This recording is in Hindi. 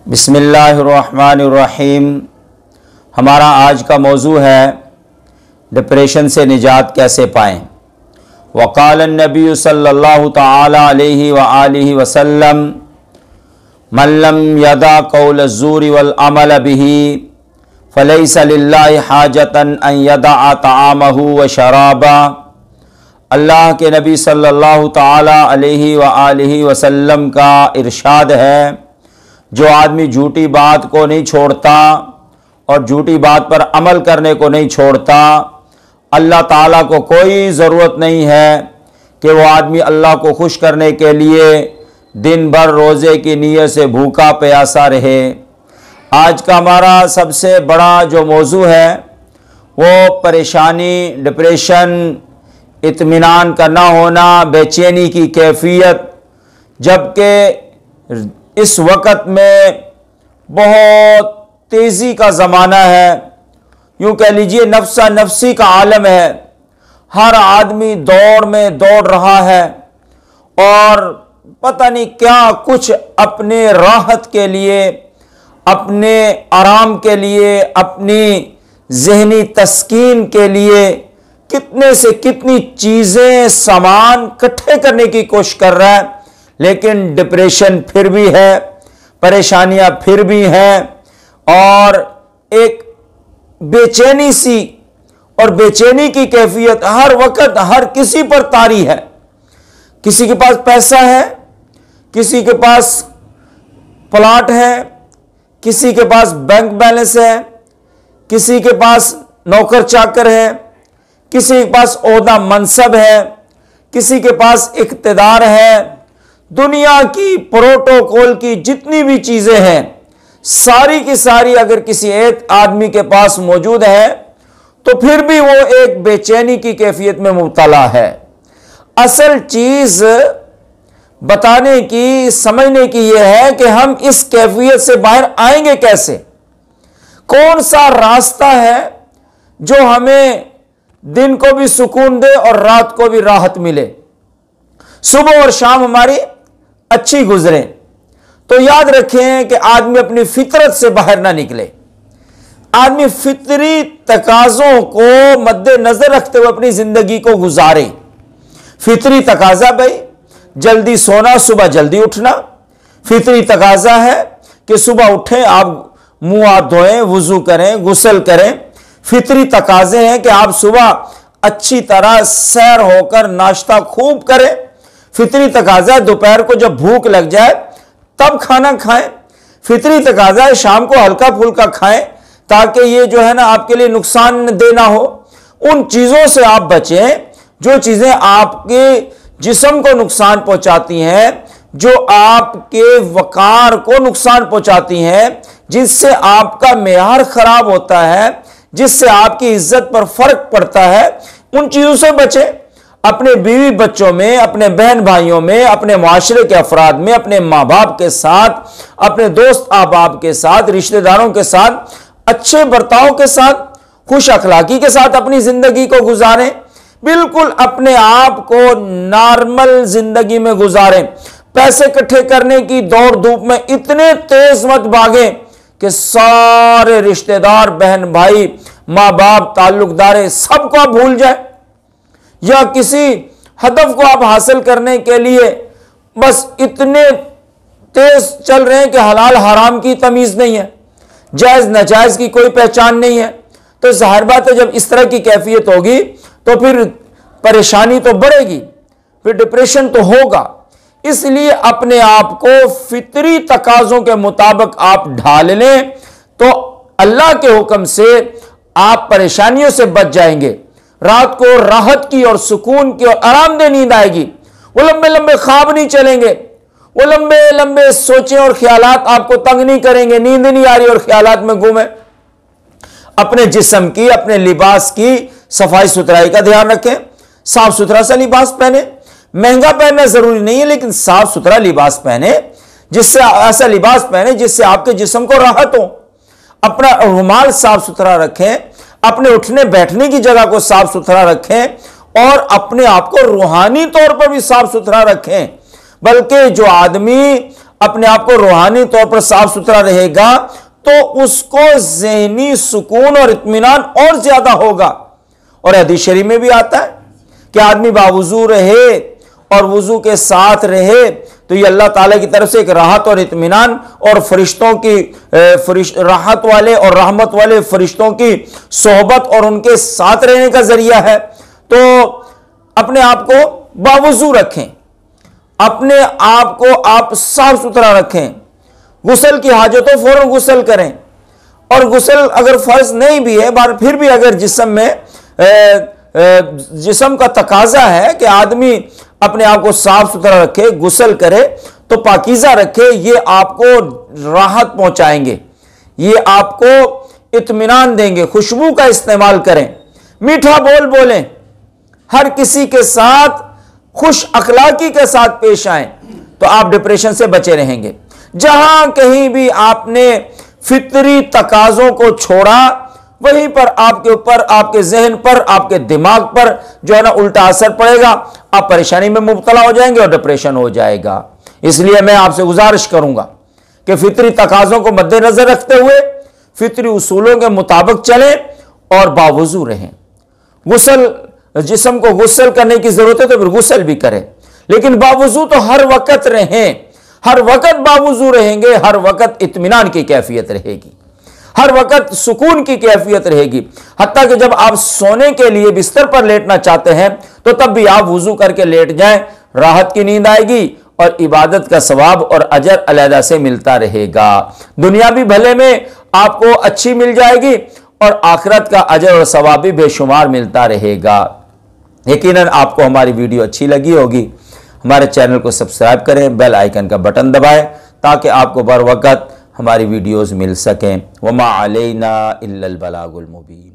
बिस्मिल्लाहिर्रहमानिर्रहीम। हमारा आज का मौजू है डिप्रेशन से निजात कैसे पाएँ। वक़ाल नबी सल्लल्लाहु तआला अलैहि व आलिहि वसल्लम मन लम यदा कौल ज़ूरी वल अमल बिही फलैसा लिल्लाहि हाजतन अन यदा तआमहु व शराबा। अल्लाह के नबी सल्लल्लाहु तआला अलैहि व आलिहि वसल्लम का इरशाद है, जो आदमी झूठी बात को नहीं छोड़ता और झूठी बात पर अमल करने को नहीं छोड़ता, अल्लाह ताला को कोई ज़रूरत नहीं है कि वो आदमी अल्लाह को खुश करने के लिए दिन भर रोज़े की नीयत से भूखा प्यासा रहे। आज का हमारा सबसे बड़ा जो मौजू है वो परेशानी, डिप्रेशन, इत्मीनान का ना होना, बेचैनी की कैफियत, जबकि इस वक़्त में बहुत तेज़ी का ज़माना है, यूँ कह लीजिए नफ्सा नफ्सी का आलम है। हर आदमी दौड़ में दौड़ रहा है और पता नहीं क्या कुछ अपने राहत के लिए, अपने आराम के लिए, अपनी ज़हनी तस्कीन के लिए कितने से कितनी चीज़ें, सामान इकट्ठे करने की कोशिश कर रहा है, लेकिन डिप्रेशन फिर भी है, परेशानियां फिर भी हैं और एक बेचैनी सी और बेचैनी की कैफियत हर वक्त हर किसी पर तारी है। किसी के पास पैसा है, किसी के पास प्लॉट है, किसी के पास बैंक बैलेंस है, किसी के पास नौकर चाकर है, किसी के पास ओहदा मनसब है, किसी के पास इख्तिदार है। दुनिया की प्रोटोकॉल की जितनी भी चीजें हैं सारी की सारी अगर किसी एक आदमी के पास मौजूद है तो फिर भी वो एक बेचैनी की कैफियत में मुब्तला है। असल चीज बताने की, समझने की यह है कि हम इस कैफियत से बाहर आएंगे कैसे, कौन सा रास्ता है जो हमें दिन को भी सुकून दे और रात को भी राहत मिले, सुबह और शाम हमारी अच्छी गुजरे। तो याद रखें कि आदमी अपनी फितरत से बाहर ना निकले। आदमी फितरी तकाजों को मद्देनजर रखते हुए अपनी जिंदगी को गुजारे। फितरी तकाजा भाई जल्दी सोना, सुबह जल्दी उठना। फितरी तकाजा है कि सुबह उठें, आप मुंह हाथ धोएं, वुजू करें, गुस्ल करें। फितरी तकाजे हैं कि आप सुबह अच्छी तरह सैर होकर नाश्ता खूब करें। फितरी तकाजा है दोपहर को जब भूख लग जाए तब खाना खाएं। फितरी तकाजा है शाम को हल्का फुल्का खाएं ताकि ये जो है ना आपके लिए नुकसान देना हो। उन चीजों से आप बचें जो चीजें आपके जिस्म को नुकसान पहुंचाती हैं, जो आपके वकार को नुकसान पहुंचाती हैं, जिससे आपका मेयार खराब होता है, जिससे आपकी इज्जत पर फर्क पड़ता है। उन चीजों से बचें। अपने बीवी बच्चों में, अपने बहन भाइयों में, अपने माशरे के अफराद में, अपने माँ बाप के साथ, अपने दोस्त अहबाब के साथ, रिश्तेदारों के साथ अच्छे बर्ताव के साथ, खुश अखलाकी के साथ अपनी जिंदगी को गुजारें। बिल्कुल अपने आप को नॉर्मल जिंदगी में गुजारें। पैसे इकट्ठे करने की दौड़ धूप में इतने तेज मत भागें कि सारे रिश्तेदार, बहन भाई, माँ बाप, ताल्लुकदारे सबको आप भूल जाए, या किसी हदफ को आप हासिल करने के लिए बस इतने तेज चल रहे हैं कि हलाल हराम की तमीज नहीं है, जायज नाजायज की कोई पहचान नहीं है। तो जाहिर बात है जब इस तरह की कैफियत होगी तो फिर परेशानी तो बढ़ेगी, फिर डिप्रेशन तो होगा। इसलिए अपने आप को फितरी तकाजों के मुताबिक आप ढाल लें तो अल्लाह के हुक्म से आप परेशानियों से बच जाएंगे। रात को राहत की और सुकून की और आरामदेह नींद आएगी। वो लंबे लंबे ख्वाब नहीं चलेंगे, वो लंबे लंबे सोचें और ख्यालात आपको तंग नहीं करेंगे। नींद नहीं आ रही और ख्यालात में गुम है। अपने जिस्म की, अपने लिबास की सफाई सुथराई का ध्यान रखें। साफ सुथरा सा लिबास पहने। महंगा पहनना जरूरी नहीं है, लेकिन साफ सुथरा लिबास पहने, जिससे ऐसा लिबास पहने जिससे आपके जिस्म को राहत हो। अपना रुमाल साफ सुथरा रखें, अपने उठने बैठने की जगह को साफ सुथरा रखें और अपने आप को रूहानी तौर पर भी साफ सुथरा रखें। बल्कि जो आदमी अपने आप को रूहानी तौर पर साफ सुथरा रहेगा तो उसको ज़हनी सुकून और इत्मीनान और ज्यादा होगा। और हदीस शरीफ में भी आता है कि आदमी बावुजू रहे और वुजू के साथ रहे तो ये अल्लाह ताला की तरफ से एक राहत और इत्मीनान और फरिश्तों की राहत वाले और रहमत वाले फरिश्तों की सोहबत और उनके साथ रहने का जरिया है। तो अपने आप को बावुजू रखें, अपने आप को आप साफ सुथरा रखें। गुस्ल की हाजत हो फौरन गुस्ल करें, और गुस्ल अगर फर्ज नहीं भी है बार फिर भी अगर जिस्म का तकाजा है कि आदमी अपने आप को साफ सुथरा रखे, गुस्ल करे तो पाकीज़ा रखे, ये आपको राहत पहुंचाएंगे, ये आपको इत्मीनान देंगे। खुशबू का इस्तेमाल करें, मीठा बोल बोलें, हर किसी के साथ खुश अखलाकी के साथ पेश आएं तो आप डिप्रेशन से बचे रहेंगे। जहां कहीं भी आपने फितरी तकाजों को छोड़ा वहीं पर आपके ऊपर, आपके जहन पर, आपके दिमाग पर जो है ना उल्टा असर पड़ेगा, आप परेशानी में मुब्तला हो जाएंगे और डिप्रेशन हो जाएगा। इसलिए मैं आपसे गुजारिश करूंगा कि फितरी तकाजों को मद्देनजर रखते हुए फितरी उसूलों के मुताबिक चलें और बावुजू रहें। गुस्ल जिस्म को गुस्ल करने की जरूरत है तो फिर गुस्ल भी करें, लेकिन बावुजू तो हर वक्त रहें, हर वक्त बावुजू रहेंगे, हर वक्त इत्मीनान की कैफियत रहेगी, हर वक्त सुकून की कैफियत रहेगी। हत्ता कि जब आप सोने के लिए बिस्तर पर लेटना चाहते हैं तो तब भी आप वुजू करके लेट जाएं, राहत की नींद आएगी और इबादत का सवाब और अजर अलहदा से मिलता रहेगा। दुनिया भी भले में आपको अच्छी मिल जाएगी और आखिरत का अजर और सवाब भी बेशुमार मिलता रहेगा। यकीनन आपको हमारी वीडियो अच्छी लगी होगी। हमारे चैनल को सब्सक्राइब करें, बेल आइकन का बटन दबाएं ताकि आपको बर वक्त हमारी वीडियोस मिल सकें। वमा अलैना इल्लल बलागुल मुबीन।